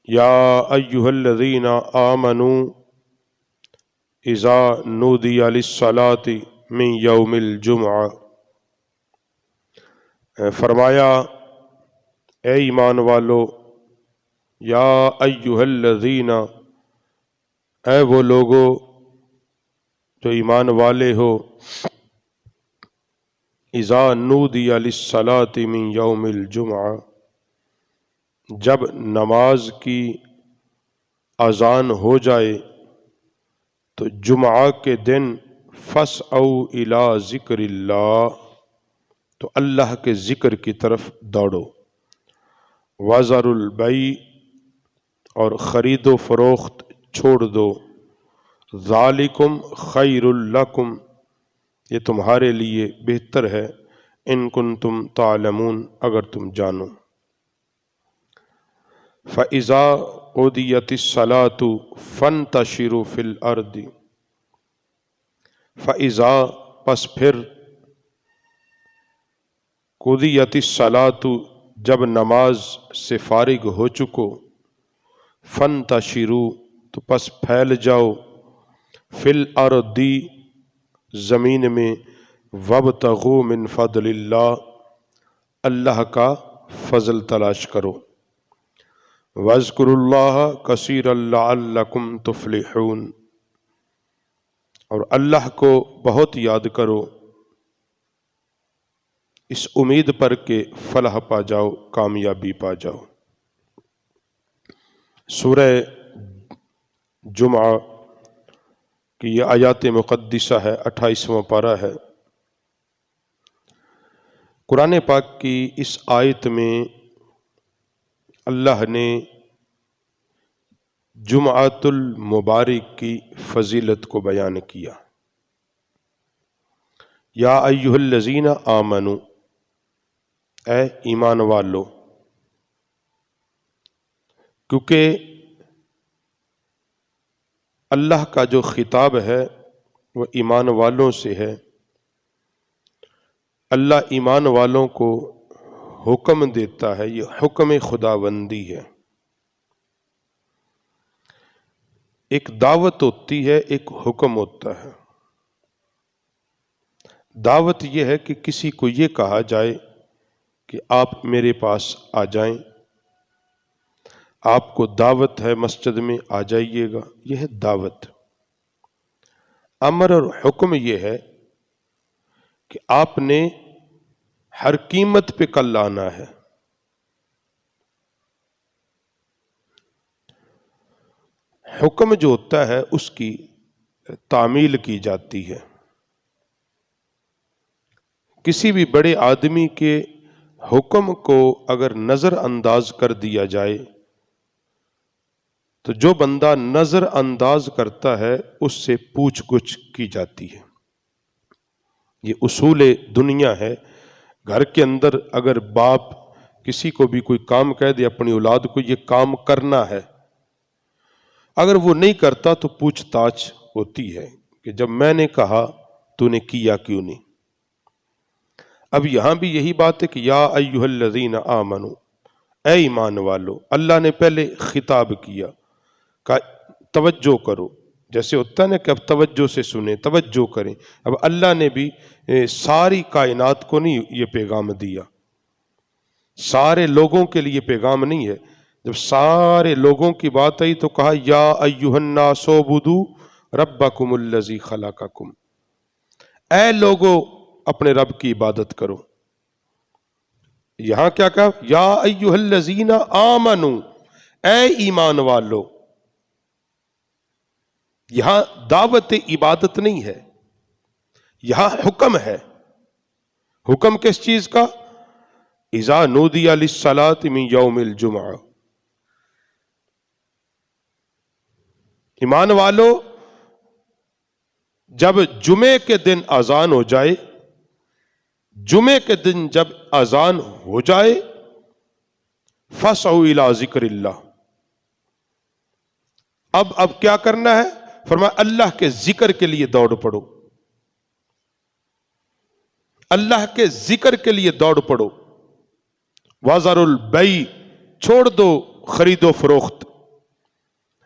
یا ایھا الذین آمنوا اذا نودی للصلاۃ من یوم الجمعہ، فرمایا اے ایمان والو، یا ایھا الذین، اے وہ لوگو جو ایمان والے ہو، اذا نودی للصلاۃ من یوم الجمعہ، جب نماز کی اذان ہو جائے تو جمعہ کے دن فاسعوا الی ذکر اللہ، تو اللہ کے ذکر کی طرف دوڑو، وذروا البیع، اور خرید و فروخت چھوڑ دو، ذالکم خیر لکم، یہ تمہارے لیے بہتر ہے، ان کنتم تعلمون، اگر تم جانو۔ فَإِذَا قُضِيَتِ الصَّلَاةُ فَانتَشِرُوا فِي الْأَرْضِ، فَإِذَا، پس پھر، قُضِيَتِ الصَّلَاةُ، جب نماز سے فارغ ہو چکو، فَانتَشِرُوا، تو پس پھیل جاؤ، فِي الْأَرْضِ، زمین میں، وَابْتَغُوا مِنْ فَضْلِ اللَّہ، اللہ کا فضل تلاش کرو، وَاذْكُرُوا اللَّهَ كَثِيرًا لَعَلَّكُمْ تُفْلِحُونَ، اور اللہ کو بہت یاد کرو اس امید پر کہ فلاح پا جاؤ، کامیابی پا جاؤ۔ سورہ جمعہ کی یہ آیات مقدسہ ہے، 28واں پارہ ہے۔ قرآن پاک کی اس آیت میں اللہ نے جمعۃ المبارک کی فضیلت کو بیان کیا۔ یا ایھا الذین آمنوا، اے ایمان والو، کیونکہ اللہ کا جو خطاب ہے وہ ایمان والوں سے ہے۔ اللہ ایمان والوں کو حکم دیتا ہے، یہ حکم خداوندی ہے۔ ایک دعوت ہوتی ہے، ایک حکم ہوتا ہے۔ دعوت یہ ہے کہ کسی کو یہ کہا جائے کہ آپ میرے پاس آ جائیں، آپ کو دعوت ہے مسجد میں، آ جائیے گا، یہ ہے دعوت۔ امر اور حکم یہ ہے کہ آپ نے ہر قیمت پہ کل آنا ہے۔ حکم جو ہوتا ہے اس کی تعمیل کی جاتی ہے۔ کسی بھی بڑے آدمی کے حکم کو اگر نظر انداز کر دیا جائے تو جو بندہ نظر انداز کرتا ہے اس سے پوچھ گچھ کی جاتی ہے۔ یہ اصول دنیا ہے۔ گھر کے اندر اگر باپ کسی کو بھی کوئی کام کہہ دے اپنی اولاد کو یہ کام کرنا ہے، اگر وہ نہیں کرتا تو پوچھ تاچھ ہوتی ہے کہ جب میں نے کہا تو نے کیا کیوں نہیں۔ اب یہاں بھی یہی بات ہے کہ یا ایھا الذین آمنوا، اے ایمان والو، اللہ نے پہلے خطاب کیا، کہا توجہ کرو، جیسے ہوتا ہے نا کہ اب توجہ سے سنیں، توجہ کریں۔ اب اللہ نے بھی ساری کائنات کو نہیں یہ پیغام دیا، سارے لوگوں کے لیے پیغام نہیں ہے۔ جب سارے لوگوں کی بات آئی تو کہا یا ایھا الناس اعبدوا ربکم الذی خلقکم، اے لوگو اپنے رب کی عبادت کرو۔ یہاں کیا کہا؟ یا ایھا الذین آمنوا، اے ایمان والو۔ یہاں دعوت عبادت نہیں ہے، یہاں حکم ہے۔ حکم کس چیز کا؟ اذا نودی للصلاۃ من یوم الجمعہ۔ ایمان والو، جب جمعے کے دن اذان ہو جائے، جمعے کے دن جب اذان ہو جائے، فاسعوا الی ذکر اللہ، اب کیا کرنا ہے؟ فرمایا اللہ کے ذکر کے لیے دوڑ پڑو، اللہ کے ذکر کے لیے دوڑ پڑو۔ وذروا البیع، چھوڑ دو خرید و فروخت،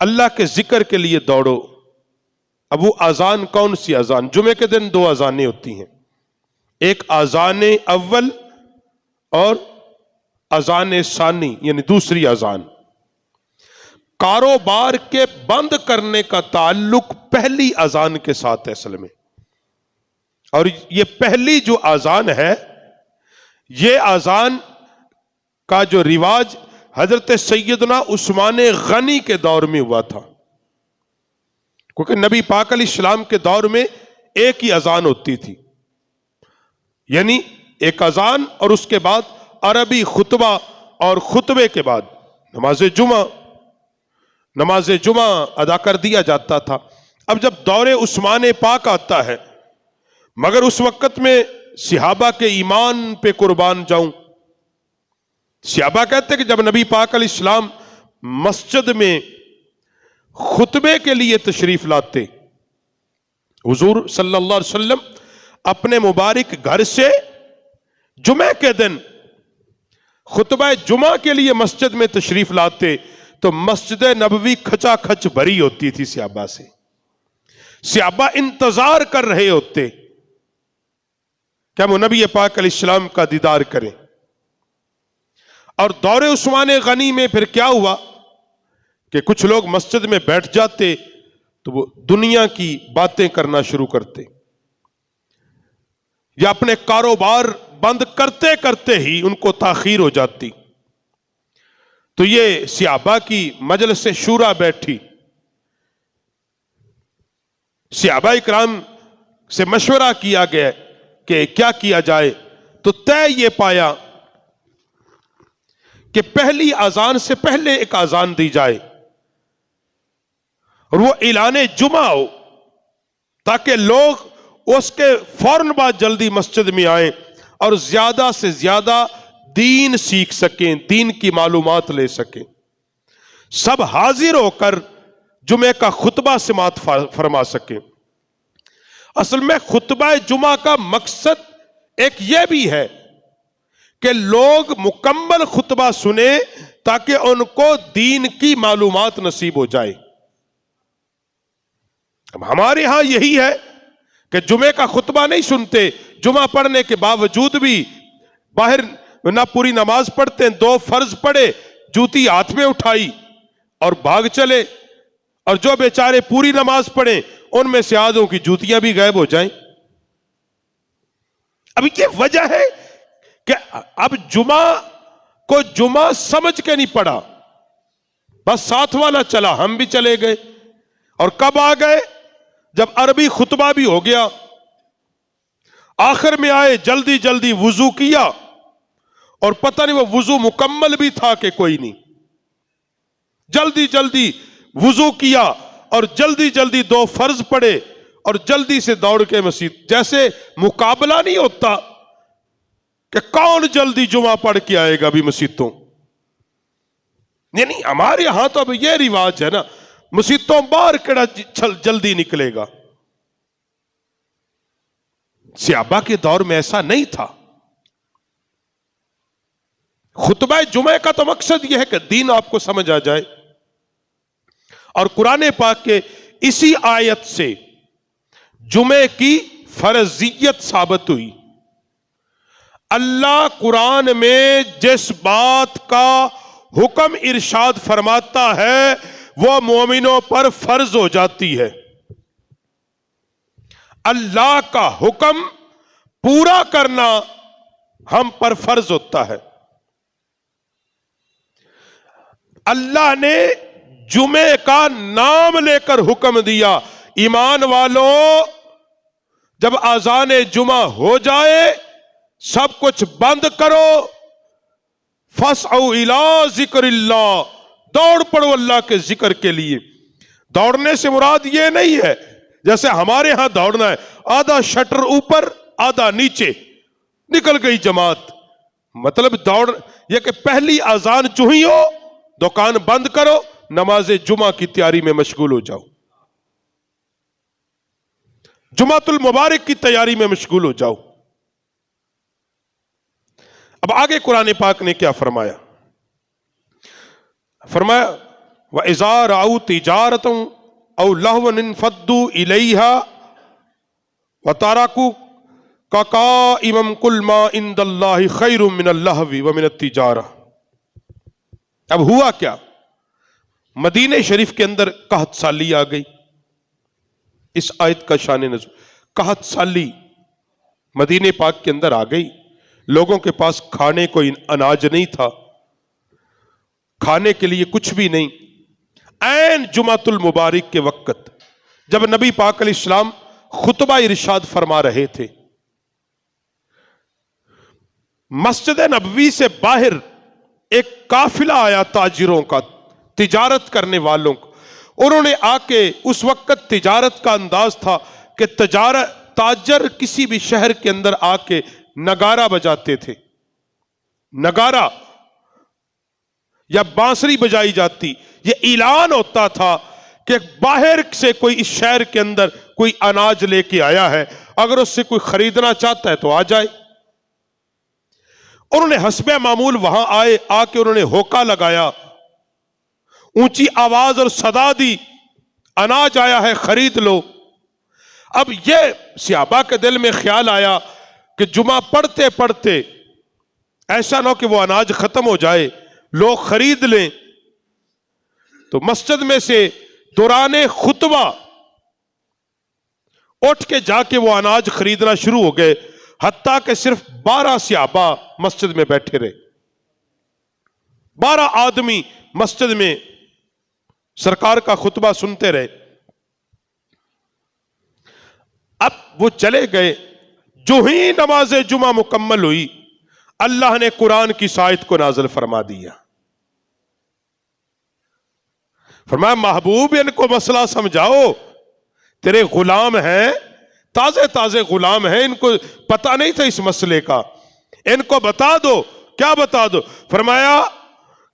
اللہ کے ذکر کے لیے دوڑو. اب وہ اذان کون سی اذان؟ جمعے کے دن 2 اذانیں ہوتی ہیں، ایک اذان اول اور اذان ثانی یعنی دوسری اذان. کاروبار کے بند کرنے کا تعلق پہلی اذان کے ساتھ ہے اصل میں، اور یہ پہلی جو اذان ہے، یہ اذان کا جو رواج حضرت سیدنا عثمان غنی کے دور میں ہوا تھا، کیونکہ نبی پاک علیہ السلام کے دور میں ایک ہی اذان ہوتی تھی، یعنی ایک اذان اور اس کے بعد عربی خطبہ، اور خطبے کے بعد نماز جمعہ ادا کر دیا جاتا تھا. اب جب دور عثمان پاک آتا ہے، مگر اس وقت میں صحابہ کے ایمان پہ قربان جاؤں، صحابہ کہتے کہ جب نبی پاک علیہ السلام مسجد میں خطبے کے لیے تشریف لاتے، حضور صلی اللہ علیہ وسلم اپنے مبارک گھر سے جمعے کے دن خطبہ جمعہ کے لیے مسجد میں تشریف لاتے تو مسجد نبوی کھچا کھچ بھری ہوتی تھی صحابہ سے. صحابہ انتظار کر رہے ہوتے کہ ہم نبی پاک علیہ السلام کا دیدار کریں. اور دور عثمان غنی میں پھر کیا ہوا کہ کچھ لوگ مسجد میں بیٹھ جاتے تو وہ دنیا کی باتیں کرنا شروع کرتے، یا اپنے کاروبار بند کرتے کرتے ہی ان کو تاخیر ہو جاتی. تو یہ صحابہ کی مجلس شورا بیٹھی، صحابہ اکرام سے مشورہ کیا گیا کہ کیا کیا جائے. تو طے یہ پایا کہ پہلی اذان سے پہلے ایک اذان دی جائے اور وہ اعلان جمعہ ہو، تاکہ لوگ اس کے فوراً بعد جلدی مسجد میں آئیں اور زیادہ سے زیادہ دین سیکھ سکیں، دین کی معلومات لے سکیں. سب حاضر ہو کر جمعے کا خطبہ سماعت فرما سکیں. اصل میں خطبہ جمعہ کا مقصد ایک یہ بھی ہے کہ لوگ مکمل خطبہ سنیں تاکہ ان کو دین کی معلومات نصیب ہو جائے. اب ہمارے ہاں یہی ہے کہ جمعے کا خطبہ نہیں سنتے، جمعہ پڑھنے کے باوجود بھی باہر نہ پوری نماز پڑھتے ہیں، 2 فرض پڑھے، جوتی ہاتھ میں اٹھائی اور بھاگ چلے، اور جو بیچارے پوری نماز پڑھیں ان میں سے آدھوں کی جوتیاں بھی غائب ہو جائیں. اب یہ وجہ ہے کہ اب جمعہ کو جمعہ سمجھ کے نہیں پڑھا، بس ساتھ والا چلا ہم بھی چلے گئے. اور کب آ گئے؟ جب عربی خطبہ بھی ہو گیا، آخر میں آئے، جلدی جلدی وضو کیا، اور پتہ نہیں وہ وضو مکمل بھی تھا کہ کوئی نہیں. جلدی جلدی وضو کیا اور جلدی جلدی 2 فرض پڑھے اور جلدی سے دوڑ کے مسجد. جیسے مقابلہ نہیں ہوتا کہ کون جلدی جمعہ پڑھ کے آئے گا بھی مسجدوں. نہیں، ہمارے ہاں تو اب یہ رواج ہے نا، مسجدوں باہر کیڑا جلدی نکلے گا. صحابہ کے دور میں ایسا نہیں تھا. خطبہ جمعہ کا تو مقصد یہ ہے کہ دین آپ کو سمجھ آ جائے. اور قرآن پاک کے اسی آیت سے جمعے کی فرضیت ثابت ہوئی. اللہ قرآن میں جس بات کا حکم ارشاد فرماتا ہے وہ مومنوں پر فرض ہو جاتی ہے. اللہ کا حکم پورا کرنا ہم پر فرض ہوتا ہے. اللہ نے جمعے کا نام لے کر حکم دیا، ایمان والوں جب اذان جمعہ ہو جائے سب کچھ بند کرو، فَاسْعَوْا إِلَىٰ ذِكْرِ اللَّهِ، دوڑ پڑو اللہ کے ذکر کے لیے. دوڑنے سے مراد یہ نہیں ہے جیسے ہمارے ہاں دوڑنا ہے آدھا شٹر اوپر آدھا نیچے، نکل گئی جماعت. مطلب دوڑ یہ کہ پہلی اذان جو ہی ہو دکان بند کرو، نماز جمعہ کی تیاری میں مشغول ہو جاؤ، جمعۃ المبارک کی تیاری میں مشغول ہو جاؤ. اب آگے قرآن پاک نے کیا فرمایا؟ فرمایا وَإِذَا رَأَوْا تِجَارَةً أَوْ لَهْوًا انفَضُّوا إِلَيْهَا وَتَرَكُوكَ قَائِمًا قُلْ مَا عِندَ اللَّهِ خَيْرٌ مِنَ اللَّهْوِ وَمِنَ التِّجَارَةِ۔ اب ہوا کیا؟ مدینہ شریف کے اندر قحط سالی آ گئی۔ اس آیت کا شان نزول، قحط سالی مدینہ پاک کے اندر آ گئی۔ لوگوں کے پاس کھانے کو اناج نہیں تھا، کھانے کے لیے کچھ بھی نہیں۔ عین جمعۃ المبارک کے وقت جب نبی پاک علیہ السلام خطبہ ارشاد فرما رہے تھے، مسجد نبوی سے باہر ایک قافلہ آیا تاجروں کا، تجارت کرنے والوں کو۔ انہوں نے آ کے، اس وقت تجارت کا انداز تھا کہ تاجر کسی بھی شہر کے اندر آ کے نگارہ بجاتے تھے، نگارہ یا بانسری بجائی جاتی، یہ اعلان ہوتا تھا کہ باہر سے کوئی اس شہر کے اندر کوئی اناج لے کے آیا ہے، اگر اس سے کوئی خریدنا چاہتا ہے تو آ جائے۔ انہوں نے حسب معمول وہاں آئے، آ کے انہوں نے ہوکا لگایا، اونچی آواز اور صدا دی، اناج آیا ہے خرید لو۔ اب یہ صحابہ کے دل میں خیال آیا کہ جمعہ پڑھتے پڑھتے ایسا نہ ہو کہ وہ اناج ختم ہو جائے، لوگ خرید لیں۔ تو مسجد میں سے دوران خطبہ اٹھ کے جا کے وہ اناج خریدنا شروع ہو گئے، حتیٰ کہ صرف 12 صحابہ مسجد میں بیٹھے رہے، 12 آدمی مسجد میں سرکار کا خطبہ سنتے رہے۔ اب وہ چلے گئے، جو ہی نماز جمعہ مکمل ہوئی، اللہ نے قرآن کی آیت کو نازل فرما دیا۔ فرمایا محبوب ان کو مسئلہ سمجھاؤ، تیرے غلام ہیں، تازے تازے غلام ہیں، ان کو پتہ نہیں تھا اس مسئلے کا، ان کو بتا دو۔ کیا بتا دو؟ فرمایا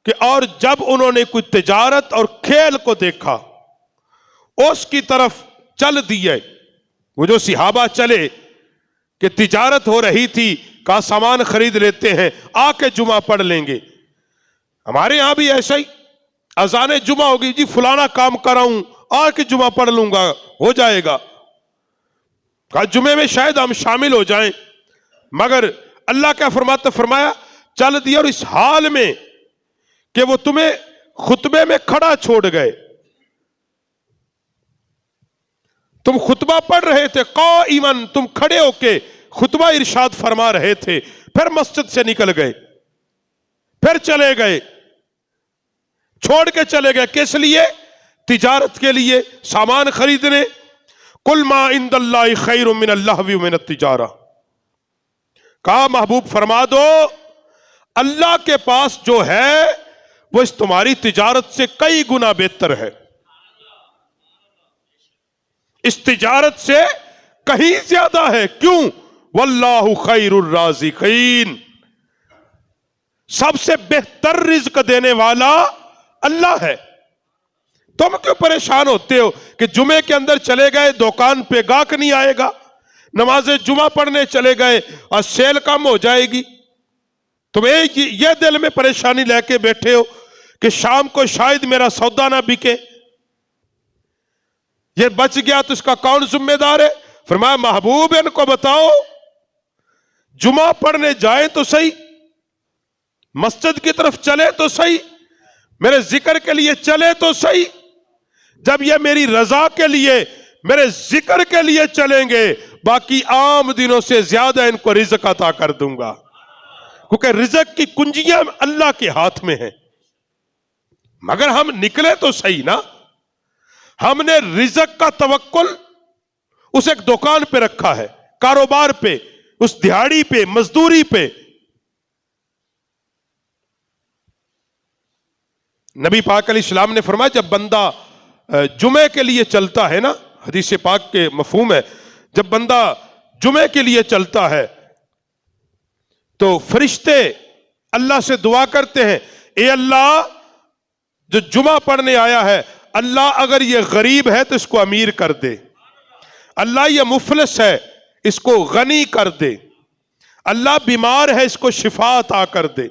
کہ اور جب انہوں نے کوئی تجارت اور کھیل کو دیکھا، اس کی طرف چل دیے۔ وہ جو صحابہ چلے کہ تجارت ہو رہی تھی، کہا سامان خرید لیتے ہیں، آ کے جمعہ پڑھ لیں گے۔ ہمارے ہاں بھی ایسا ہی، اذان جمعہ ہوگی، جی فلانا کام کر رہا ہوں، آ کے جمعہ پڑھ لوں گا، ہو جائے گا۔ کہا جمعے میں شاید ہم شامل ہو جائیں، مگر اللہ کیا فرماتا؟ فرمایا چل دیا، اور اس حال میں کہ وہ تمہیں خطبے میں کھڑا چھوڑ گئے، تم خطبہ پڑھ رہے تھے، قائماً تم کھڑے ہو کے خطبہ ارشاد فرما رہے تھے، پھر مسجد سے نکل گئے، پھر چلے گئے، چھوڑ کے چلے گئے۔ کس لیے؟ تجارت کے لیے، سامان خریدنے۔ قل ما عند اللہ خیر من اللہو ومن التجارہ، کہا محبوب فرما دو اللہ کے پاس جو ہے وہ اس تمہاری تجارت سے کئی گنا بہتر ہے، اس تجارت سے کہیں زیادہ ہے۔ کیوں؟ واللہ خیر الرازقین، سب سے بہتر رزق دینے والا اللہ ہے۔ تم کیوں پریشان ہوتے ہو کہ جمعے کے اندر چلے گئے، دکان پہ گاہک نہیں آئے گا، نماز جمعہ پڑھنے چلے گئے اور سیل کم ہو جائے گی، تم یہ دل میں پریشانی لے کے بیٹھے ہو کہ شام کو شاید میرا سودا نہ بکے، یہ بچ گیا تو اس کا کون ذمہ دار ہے؟ فرمایا محبوب ان کو بتاؤ، جمعہ پڑھنے جائیں تو صحیح، مسجد کی طرف چلے تو صحیح، میرے ذکر کے لیے چلے تو صحیح، جب یہ میری رضا کے لیے، میرے ذکر کے لیے چلیں گے، باقی عام دنوں سے زیادہ ان کو رزق عطا کر دوں گا، کیونکہ رزق کی کنجیاں اللہ کے ہاتھ میں ہیں۔ مگر ہم نکلے تو صحیح نا، ہم نے رزق کا توکل اس ایک دکان پہ رکھا ہے، کاروبار پہ، اس دیہاڑی پہ، مزدوری پہ۔ نبی پاک علیہ السلام نے فرمایا جب بندہ جمعے کے لیے چلتا ہے نا، حدیث پاک کے مفہوم ہے، جب بندہ جمعے کے لیے چلتا ہے تو فرشتے اللہ سے دعا کرتے ہیں، اے اللہ جو جمعہ پڑھنے آیا ہے، اللہ اگر یہ غریب ہے تو اس کو امیر کر دے، اللہ یہ مفلس ہے اس کو غنی کر دے، اللہ بیمار ہے اس کو شفا عطا کر دے،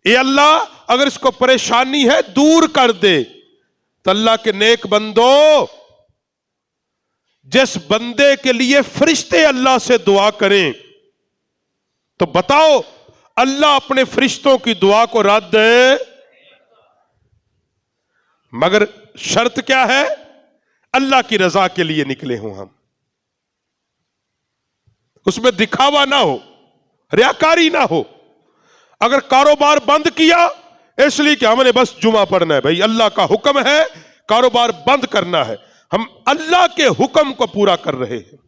اے اللہ اگر اس کو پریشانی ہے دور کر دے، تو اللہ کے نیک بندو، جس بندے کے لیے فرشتے اللہ سے دعا کریں تو بتاؤ اللہ اپنے فرشتوں کی دعا کو رد دے، مگر شرط کیا ہے؟ اللہ کی رضا کے لیے نکلے ہوں ہم، اس میں دکھاوا نہ ہو، ریاکاری نہ ہو۔ اگر کاروبار بند کیا اس لیے کہ ہم نے بس جمعہ پڑھنا ہے، بھائی اللہ کا حکم ہے کاروبار بند کرنا ہے، ہم اللہ کے حکم کو پورا کر رہے ہیں،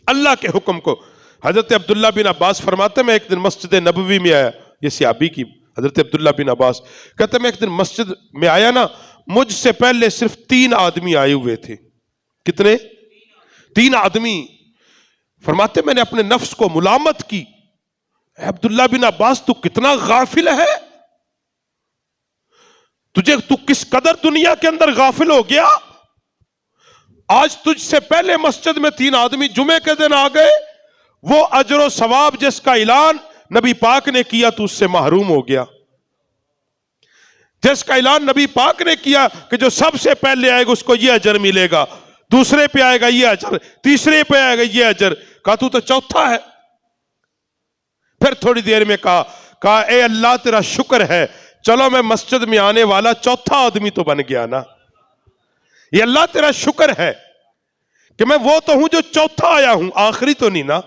اللہ کے حکم کو۔ حضرت عبداللہ بن عباس فرماتے میں ایک دن مسجد نبوی میں آیا، یہ صحابی کی حضرت عبداللہ بن عباس کہتے میں ایک دن مسجد میں آیا نا، مجھ سے پہلے صرف 3 آدمی آئے ہوئے تھے۔ کتنے؟ 3 آدمی۔ فرماتے میں نے اپنے نفس کو ملامت کی، عبداللہ بن عباس تو کتنا غافل ہے، تو کس قدر دنیا کے اندر غافل ہو گیا، آج تجھ سے پہلے مسجد میں 3 آدمی جمعے کے دن آ گئے، وہ اجر و ثواب جس کا اعلان نبی پاک نے کیا تو اس سے محروم ہو گیا، جس کا اعلان نبی پاک نے کیا کہ جو سب سے پہلے آئے گا اس کو یہ اجر ملے گا، دوسرے پہ آئے گا یہ اجر، تیسرے پہ آئے گا یہ اجر، کہا تو چوتھا ہے۔ پھر تھوڑی دیر میں کہا اے اللہ تیرا شکر ہے، چلو میں مسجد میں آنے والا چوتھا آدمی تو بن گیا نا، یہ اللہ تیرا شکر ہے کہ میں وہ تو ہوں جو چوتھا آیا ہوں، آخری تو نہیں نا۔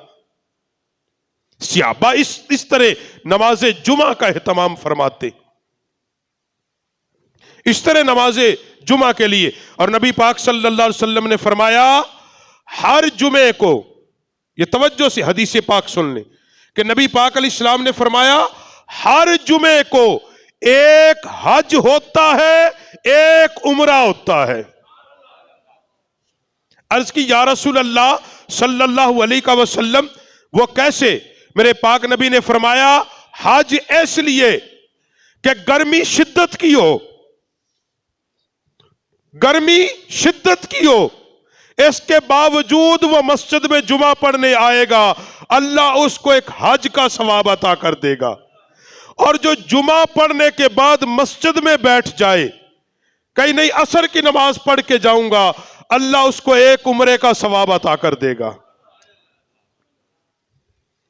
صحابہ اس طرح نماز جمعہ کا اہتمام فرماتے، اس طرح نماز جمعہ کے لیے، اور نبی پاک صلی اللہ علیہ وسلم نے فرمایا ہر جمعے کو، یہ توجہ سے حدیث پاک سن لیں کہ نبی پاک علیہ السلام نے فرمایا ہر جمعے کو ایک حج ہوتا ہے، ایک عمرہ ہوتا ہے۔ عرض کی یا رسول اللہ صلی اللہ علیہ وسلم وہ کیسے؟ میرے پاک نبی نے فرمایا حج اس لیے کہ گرمی شدت کی ہو، گرمی شدت کی ہو، اس کے باوجود وہ مسجد میں جمعہ پڑھنے آئے گا، اللہ اس کو ایک حج کا ثواب عطا کر دے گا، اور جو جمعہ پڑھنے کے بعد مسجد میں بیٹھ جائے، کہیں نہیں عصر کی نماز پڑھ کے جاؤں گا، اللہ اس کو ایک عمرے کا ثواب عطا کر دے گا۔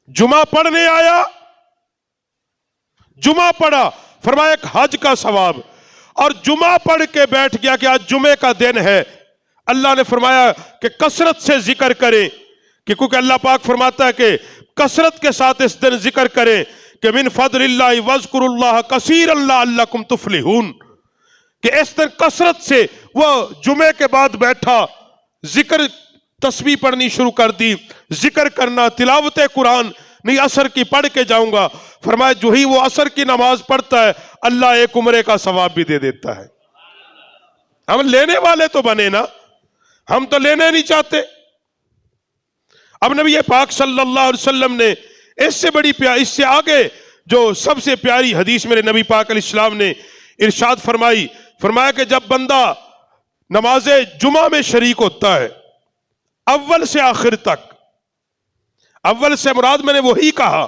جمعہ پڑھنے آیا، جمعہ پڑھا، فرمایا ایک حج کا ثواب، اور جمعہ پڑھ کے بیٹھ گیا کہ آج جمعے کا دن ہے، اللہ نے فرمایا کہ کثرت سے ذکر کریں، کہ کیونکہ اللہ پاک فرماتا ہے کہ کثرت کے ساتھ اس دن ذکر کریں کہ من فضل اللہ واذکروا اللہ کثیرا لعلکم تفلحون، کہ اس دن کثرت سے وہ جمعے کے بعد بیٹھا، ذکر تسبیح پڑھنی شروع کر دی، ذکر کرنا، تلاوت قرآن، نہیں عصر کی پڑھ کے جاؤں گا، فرمایا جو ہی وہ عصر کی نماز پڑھتا ہے اللہ ایک عمرے کا ثواب بھی دے دیتا ہے۔ ہم لینے والے تو بنے نا، ہم تو لینے نہیں چاہتے۔ اب نبی پاک صلی اللہ علیہ وسلم نے اس سے بڑی اس سے آگے جو سب سے پیاری حدیث میرے نبی پاک علیہ السلام نے ارشاد فرمایا کہ جب بندہ نماز جمعہ میں شریک ہوتا ہے اول سے آخر تک، اول سے مراد میں نے وہی کہا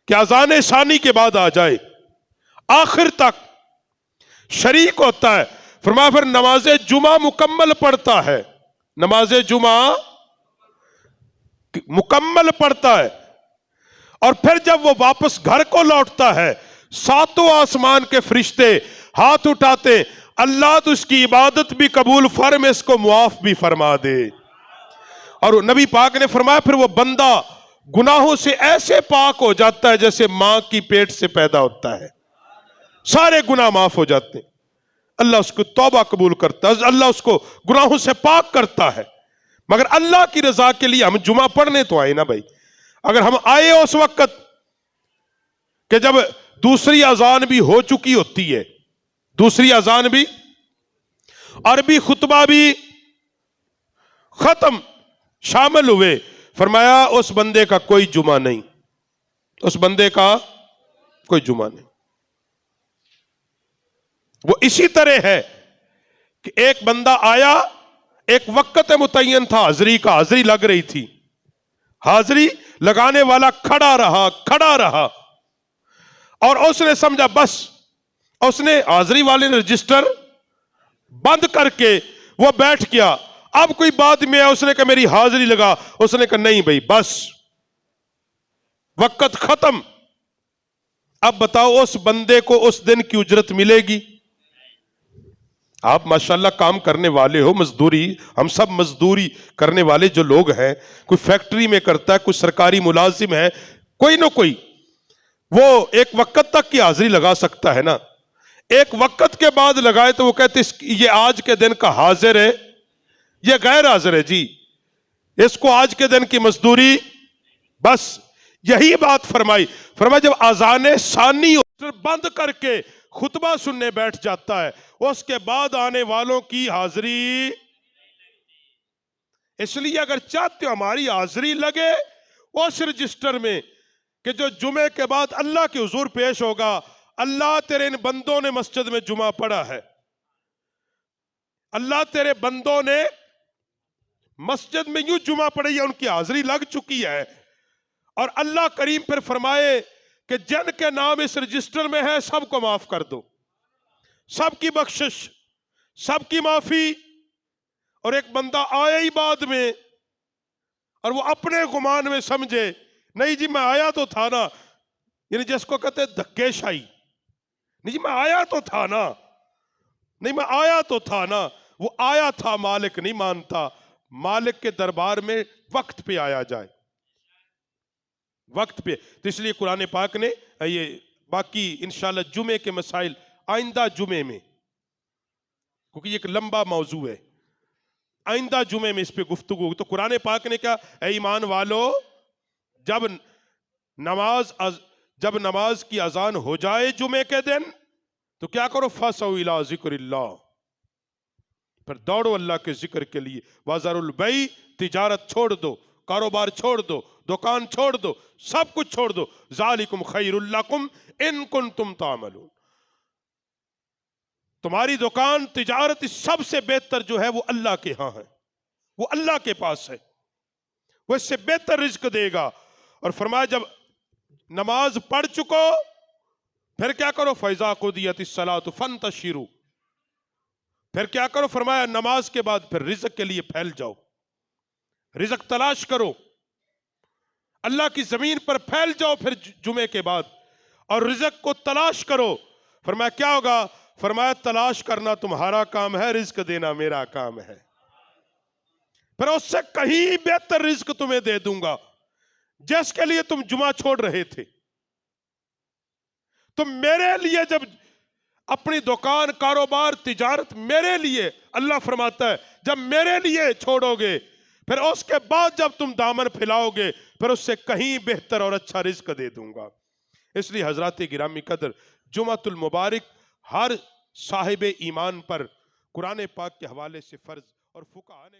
کہ اذان ثانی کے بعد آ جائے، آخر تک شریک ہوتا ہے، فرمایا پھر نماز جمعہ مکمل پڑھتا ہے، نماز جمعہ مکمل پڑھتا ہے، اور پھر جب وہ واپس گھر کو لوٹتا ہے 7 آسمان کے فرشتے ہاتھ اٹھاتے، اللہ تو اس کی عبادت بھی قبول فرما، اس کو معاف بھی فرما دے۔ اور نبی پاک نے فرمایا پھر وہ بندہ گناہوں سے ایسے پاک ہو جاتا ہے جیسے ماں کی پیٹ سے پیدا ہوتا ہے، سارے گناہ معاف ہو جاتے ہیں، اللہ اس کو توبہ قبول کرتا ہے، اللہ اس کو گناہوں سے پاک کرتا ہے۔ مگر اللہ کی رضا کے لیے ہم جمعہ پڑھنے تو آئے نا بھائی، اگر ہم آئے اس وقت کہ جب دوسری اذان بھی ہو چکی ہوتی ہے، دوسری اذان بھی، عربی خطبہ بھی ختم، شامل ہوئے، فرمایا اس بندے کا کوئی جمعہ نہیں، اس بندے کا کوئی جمعہ نہیں۔ وہ اسی طرح ہے کہ ایک بندہ آیا، ایک وقت متعین تھا حاضری کا، حاضری لگ رہی تھی، حاضری لگانے والا کھڑا رہا، اور اس نے سمجھا بس اس نے حاضری والے نے رجسٹر بند کر کے وہ بیٹھ گیا. اب کوئی بعد میں اس نے کہا میری حاضری لگا. اس نے کہا نہیں بھائی بس وقت ختم. اب بتاؤ اس بندے کو اس دن کی اجرت ملے گی؟ آپ ماشاءاللہ کام کرنے والے ہو, مزدوری, ہم سب مزدوری کرنے والے جو لوگ ہیں, کوئی فیکٹری میں کرتا ہے, کوئی سرکاری ملازم ہے, کوئی نہ کوئی, وہ ایک وقت تک کی حاضری لگا سکتا ہے نا. ایک وقت کے بعد لگائے تو وہ کہتے یہ آج کے دن کا حاضر ہے, یہ غیر حاضر ہے جی, اس کو آج کے دن کی مزدوری. بس یہی بات فرمائی. فرمایا جب اذان ثانی بند کر کے خطبہ سننے بیٹھ جاتا ہے, اس کے بعد آنے والوں کی حاضری. اس لیے اگر چاہتے ہو ہماری حاضری لگے اس رجسٹر میں کہ جو جمعے کے بعد اللہ کے حضور پیش ہوگا, اللہ تیرے ان بندوں نے مسجد میں جمعہ پڑھا ہے, اللہ تیرے بندوں نے مسجد میں یوں جمعہ پڑھی ہے, ان کی حاضری لگ چکی ہے. اور اللہ کریم پھر فرمائے کہ جن کے نام اس رجسٹر میں ہے سب کو معاف کر دو, سب کی بخشش, سب کی معافی. اور ایک بندہ آیا ہی بعد میں اور وہ اپنے گمان میں سمجھے نہیں جی میں آیا تو تھا نا, یعنی جس کو کہتے دھکے شاہی, نہیں جی میں آیا تو تھا نا, نہیں میں آیا تو تھا نا. وہ آیا تھا, مالک نہیں مانتا. مالک کے دربار میں وقت پہ آیا جائے, وقت پہ. تو اس لیے قرآن پاک نے یہ باقی انشاءاللہ جمعے کے مسائل آئندہ جمعے میں, کیونکہ یہ ایک لمبا موضوع ہے, آئندہ جمعے میں اس پہ گفتگو. تو قرآن پاک نے کہا اے ایمان والو, جب نماز کی اذان ہو جائے جمعے کے دن تو کیا کرو, فَاسَوْا إِلَىٰ ذِكْرِ اللَّهِ, پھر دوڑو اللہ کے ذکر کے لیے. وَذَرُوا الْبَيْعَ, تجارت چھوڑ دو, کاروبار چھوڑ دو, دکان چھوڑ دو, سب کچھ چھوڑ دو. ذَلِكُمْ خَيْرٌ لَكُمْ إِن كُنتُمْ تَعْمَلُونَ. تمہاری دکان تجارت سب سے بہتر جو ہے وہ اللہ کے ہاں ہے, وہ اللہ کے پاس ہے, وہ اس سے بہتر رزق دے گا. اور فرمایا جب نماز پڑھ چکو پھر کیا کرو, فَإِذَا قُضِيَتِ الصَّلَاةُ فَانْتَشِرُوا, پھر کیا کرو, فرمایا نماز کے بعد پھر رزق کے لیے پھیل جاؤ, رزق تلاش کرو, اللہ کی زمین پر پھیل جاؤ پھر جمعے کے بعد, اور رزق کو تلاش کرو. فرمایا کیا ہوگا, فرمایا تلاش کرنا تمہارا کام ہے, رزق دینا میرا کام ہے, پھر اس سے کہیں بہتر رزق تمہیں دے دوں گا. جس کے لیے تم جمعہ چھوڑ رہے تھے, تم میرے لیے جب اپنی دکان, کاروبار, تجارت میرے لیے, اللہ فرماتا ہے جب میرے لیے چھوڑو گے پھر اس کے بعد جب تم دامن پھیلاؤ گے پھر اس سے کہیں بہتر اور اچھا رزق دے دوں گا. اس لیے حضرات گرامی قدر, جمعۃ المبارک ہر صاحب ایمان پر قرآن پاک کے حوالے سے فرض, اور فقہاء نے